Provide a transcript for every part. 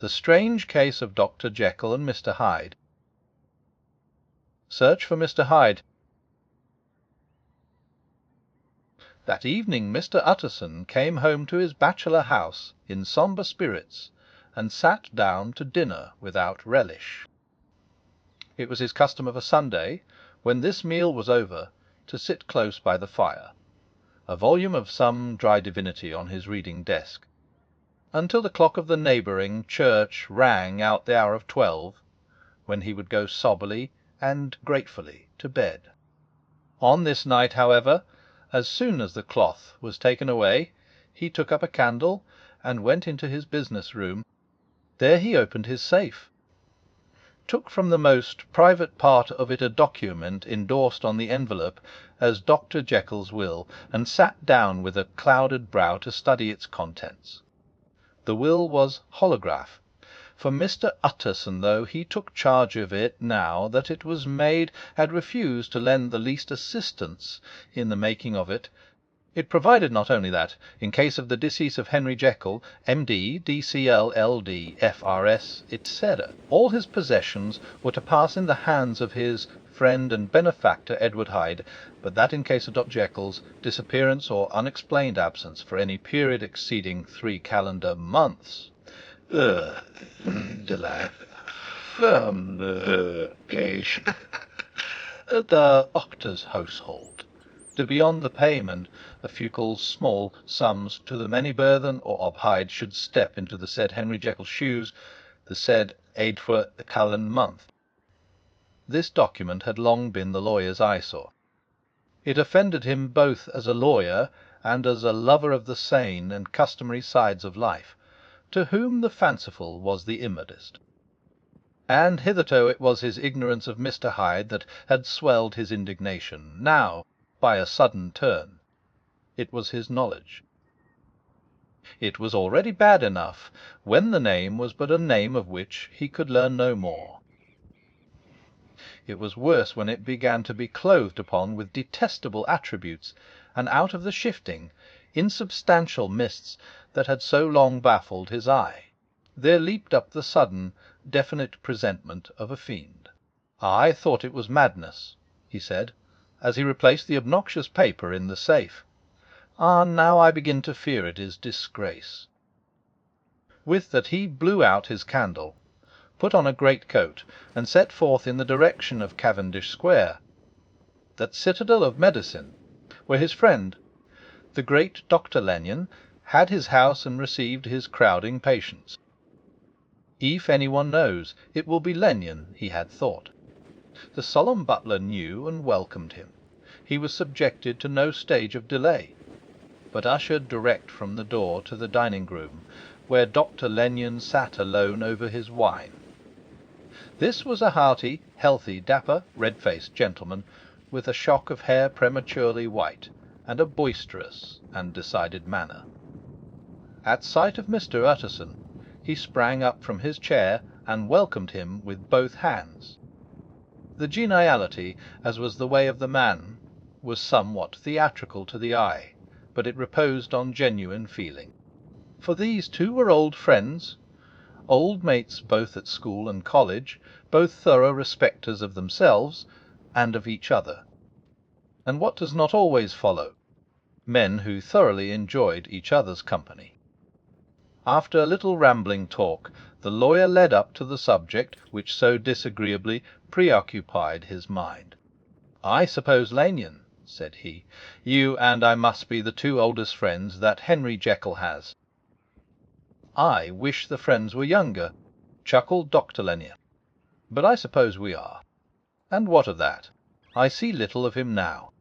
The strange case of Dr. Jekyll and Mr. Hyde. Search for Mr. Hyde. That evening Mr. Utterson came home to his bachelor house in sombre spirits, and sat down to dinner without relish. It was his custom of a Sunday, when this meal was over, to sit close by the fire, a volume of some dry divinity on his reading desk, until the clock of the neighbouring church rang out the hour of 12, when he would go soberly and gratefully to bed. On this night, however, as soon as the cloth was taken away, he took up a candle and went into his business room. There he opened his safe, took from the most private part of it a document endorsed on the envelope as Dr. Jekyll's will, and sat down with a clouded brow to study its contents. The will was holograph, for Mr. Utterson, though he took charge of it now that it was made, had refused to lend the least assistance in the making of it. It provided not only that, in case of the decease of Henry Jekyll, M.D., D.C.L., L.D., F.R.S., etc., all his possessions were to pass in the hands of his friend and benefactor Edward Hyde, but that in case of Dr. Jekyll's disappearance or unexplained absence for any period exceeding 3 calendar months, the Octor's household, to be on the payment of fecal small sums to the many burthen or of Hyde should step into the said Henry Jekyll's shoes, the said Eidfwe the calend month. This document had long been the lawyer's eyesore. It offended him both as a lawyer and as a lover of the sane and customary sides of life, to whom the fanciful was the immodest. And hitherto it was his ignorance of Mr. Hyde that had swelled his indignation. Now, by a sudden turn, it was his knowledge. It was already bad enough when the name was but a name of which he could learn no more. It was worse when it began to be clothed upon with detestable attributes, and out of the shifting, insubstantial mists that had so long baffled his eye, there leaped up the sudden, definite presentment of a fiend. "I thought it was madness," he said, as he replaced the obnoxious paper in the safe. Now I begin to fear it is disgrace." With that he blew out his candle, put on a greatcoat, and set forth in the direction of Cavendish Square, that citadel of medicine, where his friend, the great Dr. Lanyon, had his house and received his crowding patients. If any one knows, it will be Lanyon, he had thought. The solemn butler knew and welcomed him. He was subjected to no stage of delay, but ushered direct from the door to the dining-room, where Dr. Lanyon sat alone over his wine. This was a hearty, healthy, dapper, red-faced gentleman, with a shock of hair prematurely white, and a boisterous and decided manner. At sight of Mr. Utterson, he sprang up from his chair and welcomed him with both hands. The geniality, as was the way of the man, was somewhat theatrical to the eye, but it reposed on genuine feeling. For these two were old friends, old mates both at school and college, both thorough respecters of themselves and of each other. And what does not always follow? Men who thoroughly enjoyed each other's company. After a little rambling talk, the lawyer led up to the subject which so disagreeably preoccupied his mind. "I suppose, Lanyon," said he, "you and I must be the two oldest friends that Henry Jekyll has." "I wish the friends were younger," chuckled Dr. Lanyon, "but I suppose we are. And what of that? I see little of him now."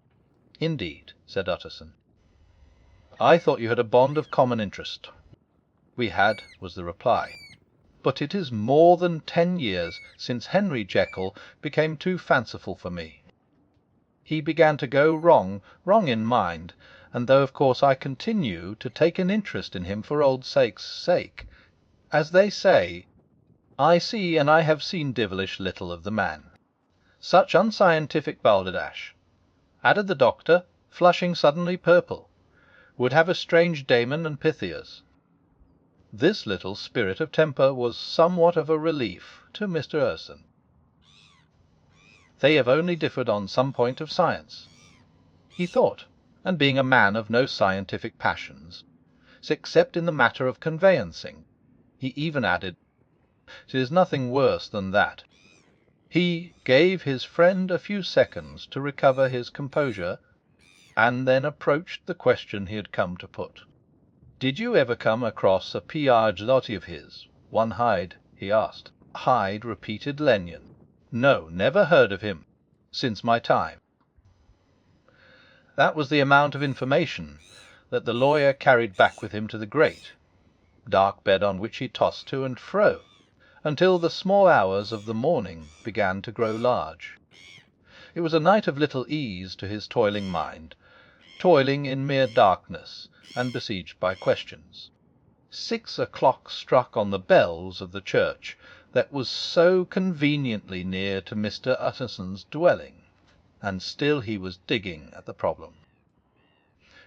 "Indeed," said Utterson. "I thought you had a bond of common interest." "We had," was the reply, "but it is more than 10 years since Henry Jekyll became too fanciful for me. He began to go wrong in mind, and though of course I continue to take an interest in him for old sake's sake, as they say, I see and I have seen devilish little of the man. Such unscientific balderdash," added the doctor, flushing suddenly purple, "would have a strange Damon and Pythias." This little spirit of temper was somewhat of a relief to Mr. Utterson. They have only differed on some point of science, he thought, and being a man of no scientific passions, except in the matter of conveyancing, he even added, "'Tis nothing worse than that." He gave his friend a few seconds to recover his composure, and then approached the question he had come to put. "Did you ever come across a P.R. Zloty of his, one Hyde?" he asked. Hyde repeated Lenyon. "No, never heard of him. Since my time." That was the amount of information that the lawyer carried back with him to the grate, dark bed on which he tossed to and fro, until the small hours of the morning began to grow large. It was a night of little ease to his toiling mind, toiling in mere darkness, and besieged by questions. 6 o'clock struck on the bells of the church that was so conveniently near to Mr. Utterson's dwelling, and still he was digging at the problem.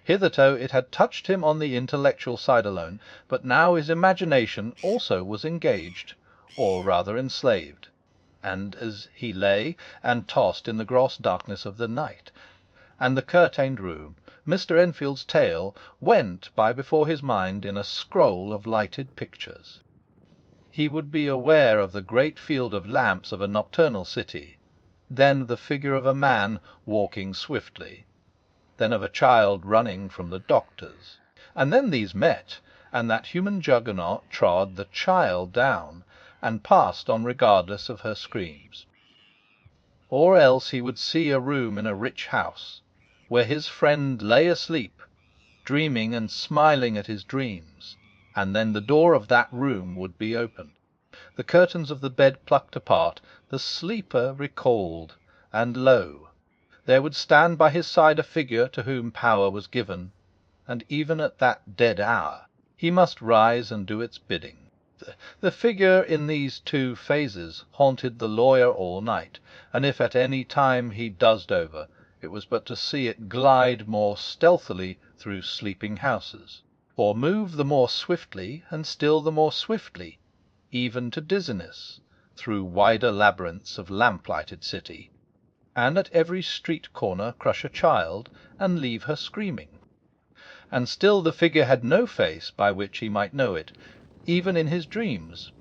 Hitherto it had touched him on the intellectual side alone, but now his imagination also was engaged, or rather enslaved, and as he lay and tossed in the gross darkness of the night and the curtained room, Mr. Enfield's tale went by before his mind in a scroll of lighted pictures. He would be aware of the great field of lamps of a nocturnal city, then the figure of a man walking swiftly, then of a child running from the doctor's, and then these met, and that human juggernaut trod the child down and passed on regardless of her screams. Or else he would see a room in a rich house, where his friend lay asleep, dreaming and smiling at his dreams, and then the door of that room would be opened, the curtains of the bed plucked apart, the sleeper recalled, and lo, there would stand by his side a figure to whom power was given, and even at that dead hour he must rise and do its bidding. The figure in these two phases haunted the lawyer all night, and if at any time he dozed over, it was but to see it glide more stealthily through sleeping houses, or move the more swiftly and still the more swiftly, even to dizziness, through wider labyrinths of lamp-lighted city, and at every street corner crush a child and leave her screaming. And still the figure had no face by which he might know it, even in his dreams.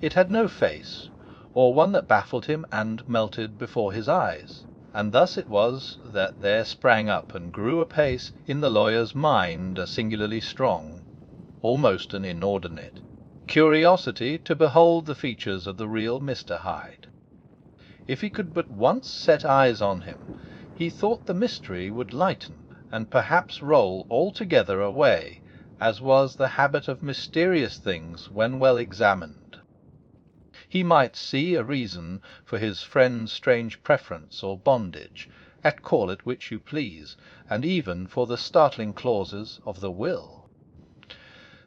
It had no face, or one that baffled him and melted before his eyes. And thus it was that there sprang up and grew apace in the lawyer's mind a singularly strong, almost an inordinate, curiosity to behold the features of the real Mr. Hyde. If he could but once set eyes on him, he thought the mystery would lighten, and perhaps roll altogether away, as was the habit of mysterious things when well examined. He might see a reason for his friend's strange preference or bondage, call it which you please, and even for the startling clauses of the will.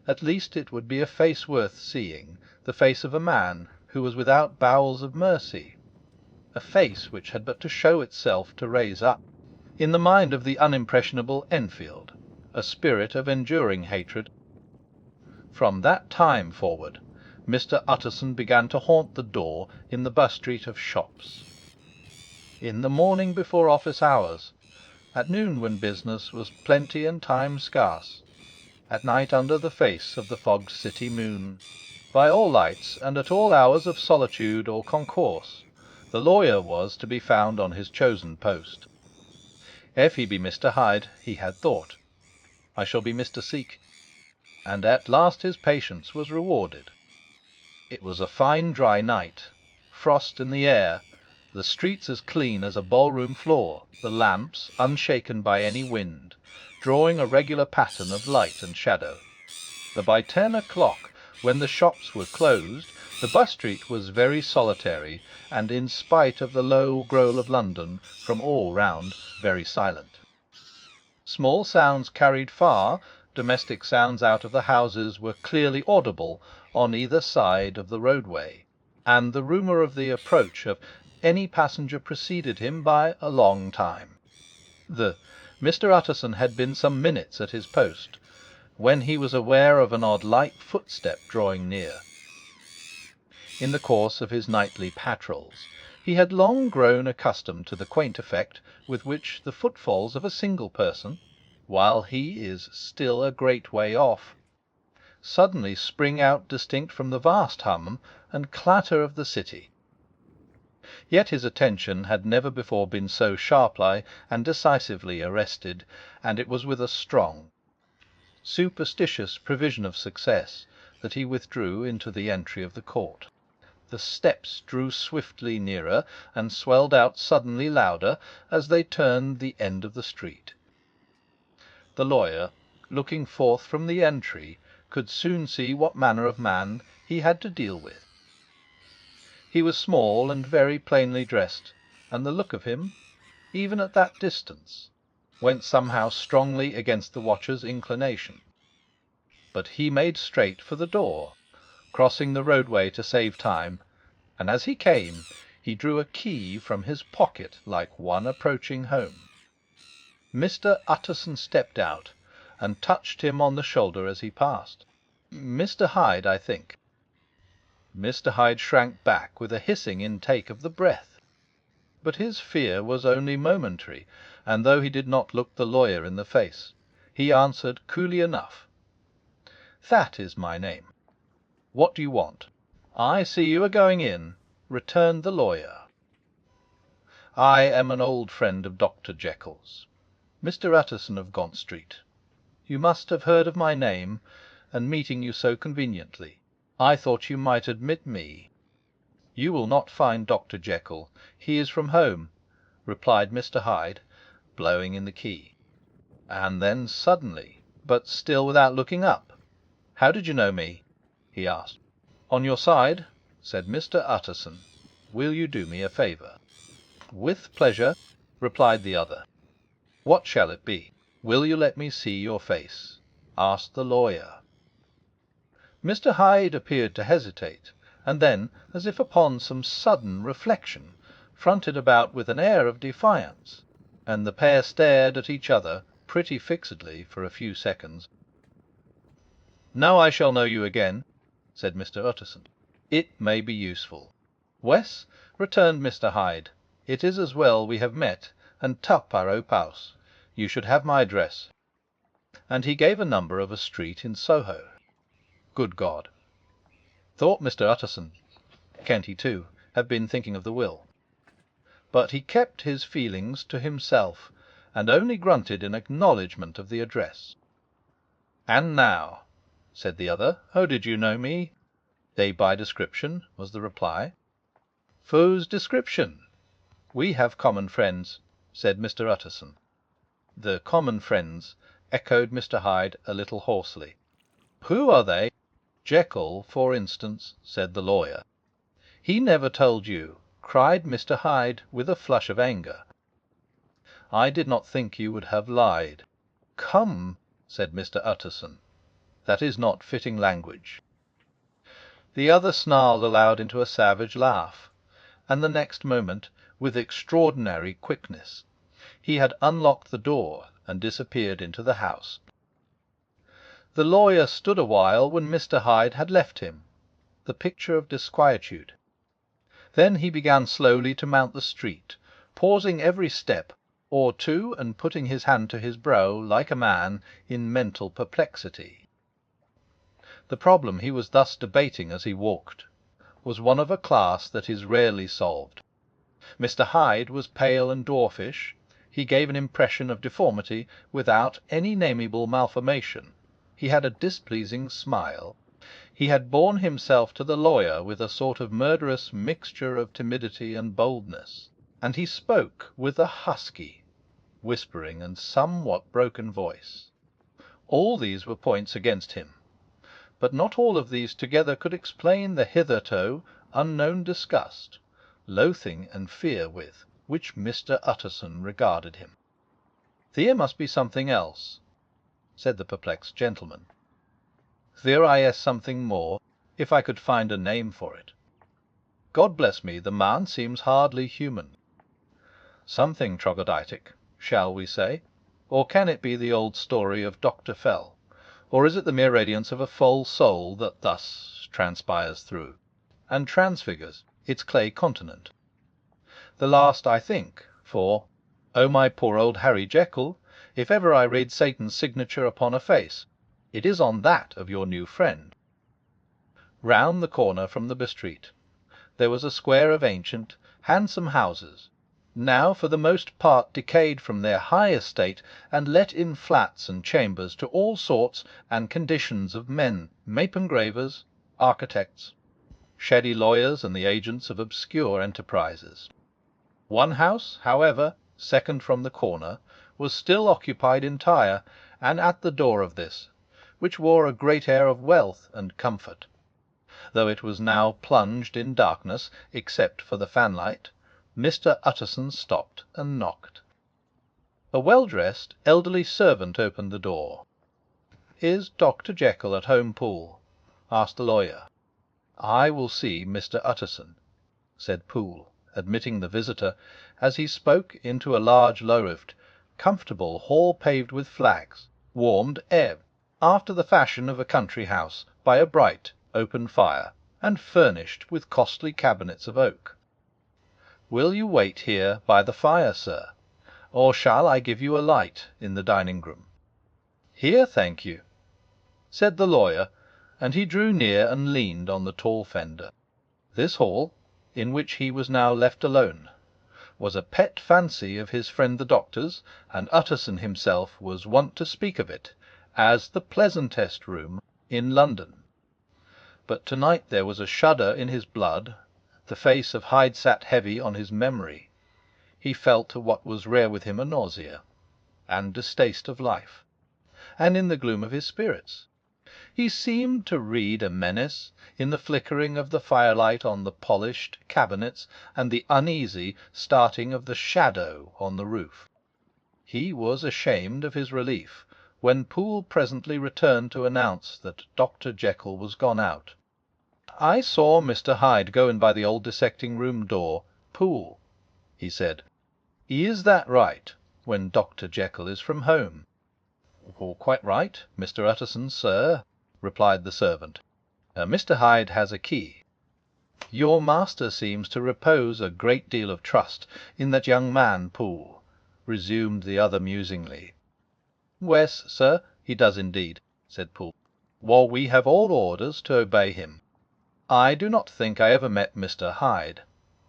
At least it would be a face worth seeing, the face of a man who was without bowels of mercy, a face which had but to show itself to raise up, in the mind of the unimpressionable Enfield, a spirit of enduring hatred. From that time forward, Mr. Utterson began to haunt the door in the Bus Street of shops. In the morning before office hours, at noon when business was plenty and time scarce, at night under the face of the fogged city moon, by all lights and at all hours of solitude or concourse, the lawyer was to be found on his chosen post. If he be Mr. Hyde, he had thought, I shall be Mr. Seek, and at last his patience was rewarded. It was a fine dry night, frost in the air, the streets as clean as a ballroom floor, the lamps unshaken by any wind, drawing a regular pattern of light and shadow. But by 10 o'clock, when the shops were closed, the Bus Street was very solitary, and in spite of the low growl of London from all round, very silent. Small sounds carried far, domestic sounds out of the houses, were clearly audible on either side of the roadway, and the rumour of the approach of any passenger preceded him by a long time. Mr. Utterson had been some minutes at his post, when he was aware of an odd light footstep drawing near. In the course of his nightly patrols, he had long grown accustomed to the quaint effect with which the footfalls of a single person, while he is still a great way off, suddenly spring out distinct from the vast hum and clatter of the city. Yet his attention had never before been so sharply and decisively arrested, and it was with a strong, superstitious prevision of success that he withdrew into the entry of the court. The steps drew swiftly nearer, and swelled out suddenly louder as they turned the end of the street. The lawyer, looking forth from the entry, could soon see what manner of man he had to deal with. He was small and very plainly dressed, and the look of him, even at that distance, went somehow strongly against the watcher's inclination. But he made straight for the door, crossing the roadway to save time, and as he came, he drew a key from his pocket like one approaching home. Mr. Utterson stepped out, and touched him on the shoulder as he passed. "Mr. Hyde, I think." Mr. Hyde shrank back with a hissing intake of the breath. But his fear was only momentary, and though he did not look the lawyer in the face, he answered coolly enough, "That is my name. What do you want?" "I see you are going in," returned the lawyer. "I am an old friend of Dr. Jekyll's, Mr. Utterson of Gaunt Street. You must have heard of my name, and meeting you so conveniently, I thought you might admit me." "You will not find Dr. Jekyll. He is from home," replied Mr. Hyde, blowing in the key. And then suddenly, but still without looking up, "How did you know me?" he asked. "On your side," said Mr. Utterson. "Will you do me a favour?" "With pleasure," replied the other. "What shall it be?" "Will you let me see your face?" asked the lawyer. Mr. Hyde appeared to hesitate, and then, as if upon some sudden reflection, fronted about with an air of defiance, and the pair stared at each other pretty fixedly for a few seconds. "Now I shall know you again," said Mr. Utterson. "It may be useful." "Wes," returned Mr. Hyde, "it is as well we have met, and tup our paus. You should have my address." And he gave a number of a street in Soho. Good God! Thought Mr. Utterson, can't he too have been thinking of the will? But he kept his feelings to himself, and only grunted in acknowledgment of the address. "And now," said the other, "how did you know me?" "They by description," was the reply. "Whose description?" "We have common friends," said Mr. Utterson. "The common friends," echoed Mr. Hyde a little hoarsely. "Who are they?" "Jekyll, for instance," said the lawyer. "He never told you," cried Mr. Hyde with a flush of anger. "I did not think you would have lied." "Come," said Mr. Utterson, "that is not fitting language." The other snarled aloud into a savage laugh, and the next moment, with extraordinary quickness, he had unlocked the door and disappeared into the house. The lawyer stood a while when Mr. Hyde had left him, the picture of disquietude. Then he began slowly to mount the street, pausing every step or two and putting his hand to his brow like a man in mental perplexity. The problem he was thus debating as he walked was one of a class that is rarely solved. Mr. Hyde was pale and dwarfish. He gave an impression of deformity without any nameable malformation. He had a displeasing smile. He had borne himself to the lawyer with a sort of murderous mixture of timidity and boldness, and he spoke with a husky, whispering, and somewhat broken voice. All these were points against him, but not all of these together could explain the hitherto unknown disgust, loathing, and fear with which Mr. Utterson regarded him. "There must be something else," said the perplexed gentleman. "There is something more, if I could find a name for it. God bless me, the man seems hardly human. Something troglodytic, shall we say? Or can it be the old story of Dr. Fell, Or is it the mere radiance of a full soul that thus transpires through, and transfigures its clay continent? The last, I think, for, O my poor old Harry Jekyll, if ever I read Satan's signature upon a face, it is on that of your new friend. Round the corner from the Bistreet there was a square of ancient, handsome houses, now for the most part decayed from their high estate, and let in flats and chambers to all sorts and conditions of men, mape-engravers, architects, shady lawyers, and the agents of obscure enterprises. One house, however, second from the corner, was still occupied entire, and at the door of this, which wore a great air of wealth and comfort, though it was now plunged in darkness, except for the fanlight, Mr. Utterson stopped and knocked. A well-dressed, elderly servant opened the door. "Is Dr. Jekyll at home, Poole?" asked the lawyer. "I will see Mr. Utterson," said Poole, admitting the visitor, as he spoke, into a large, low-roofed, comfortable hall paved with flags, warmed, after the fashion of a country house, by a bright, open fire, and furnished with costly cabinets of oak. "Will you wait here by the fire, sir, or shall I give you a light in the dining-room?" "Here, thank you," said the lawyer, and he drew near and leaned on the tall fender. This hall, in which he was now left alone, was a pet fancy of his friend the doctor's, and Utterson himself was wont to speak of it as the pleasantest room in London. But to-night there was a shudder in his blood, the face of Hyde sat heavy on his memory. He felt what was rare with him, a nausea and distaste of life, and in the gloom of his spirits he seemed to read a menace in the flickering of the firelight on the polished cabinets and the uneasy starting of the shadow on the roof. He was ashamed of his relief when Poole presently returned to announce that Dr. Jekyll was gone out. "I saw Mr. Hyde go in by the old dissecting-room door, Poole," he said. "Is that right, when Dr. Jekyll is from home?" "Quite right, Mr. Utterson, sir," replied the servant. "Mr. Hyde has a key." "Your master seems to repose a great deal of trust in that young man, Poole," resumed the other musingly. "Wes, sir, he does indeed," said Poole, "for we have all orders to obey him." "I do not think I ever met Mr. Hyde,"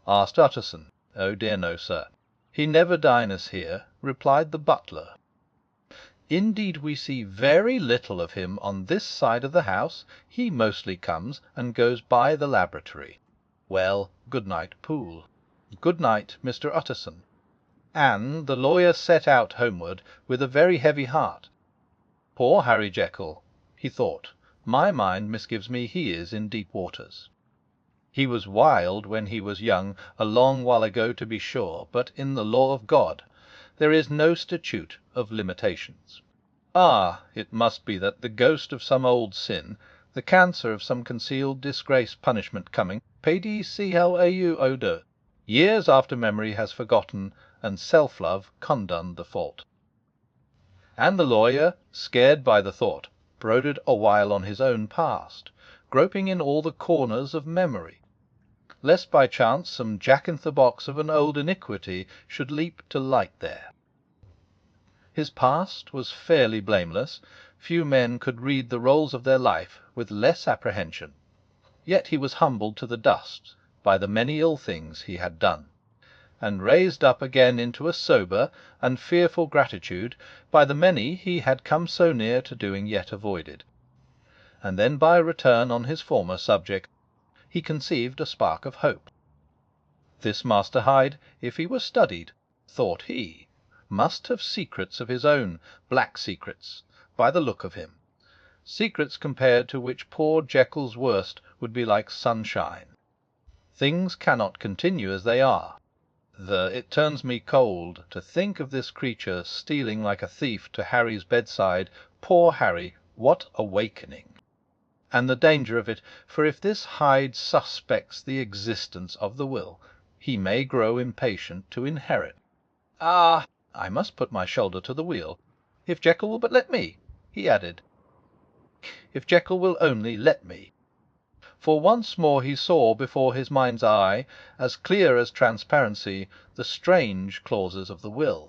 asked Utterson. "Oh dear no, sir. He never dines here," replied the butler. "Indeed, we see very little of him on this side of the house. He mostly comes and goes by the laboratory. Well, good night, Poole. Good night, Mr. Utterson." And the lawyer set out homeward with a very heavy heart. "Poor Harry Jekyll," he thought, "my mind misgives me he is in deep waters. He was wild when he was young, a long while ago to be sure, but in the law of God there is no statute of limitations. Ah, it must be that the ghost of some old sin, the cancer of some concealed disgrace, punishment coming, pedi ciel eu odor, years after memory has forgotten and self-love condoned the fault." And the lawyer, scared by the thought, brooded a while on his own past, groping in all the corners of memory, lest by chance some jack-in-the-box of an old iniquity should leap to light there. His past was fairly blameless. Few men could read the rolls of their life with less apprehension. Yet he was humbled to the dust by the many ill things he had done, and raised up again into a sober and fearful gratitude by the many he had come so near to doing yet avoided. And then by a return on his former subject, he conceived a spark of hope. This Master Hyde, if he were studied, thought he, must have secrets of his own, black secrets, by the look of him, secrets compared to which poor Jekyll's worst would be like sunshine. Things cannot continue as they are. It turns me cold to think of this creature stealing like a thief to Harry's bedside. Poor Harry, what awakening! And the danger of it, for if this Hyde suspects the existence of the will, he may grow impatient to inherit. Ah, I must put my shoulder to the wheel. If Jekyll will but let me," he added. if Jekyll will only let me. For once more he saw before his mind's eye, as clear as transparency, the strange clauses of the will.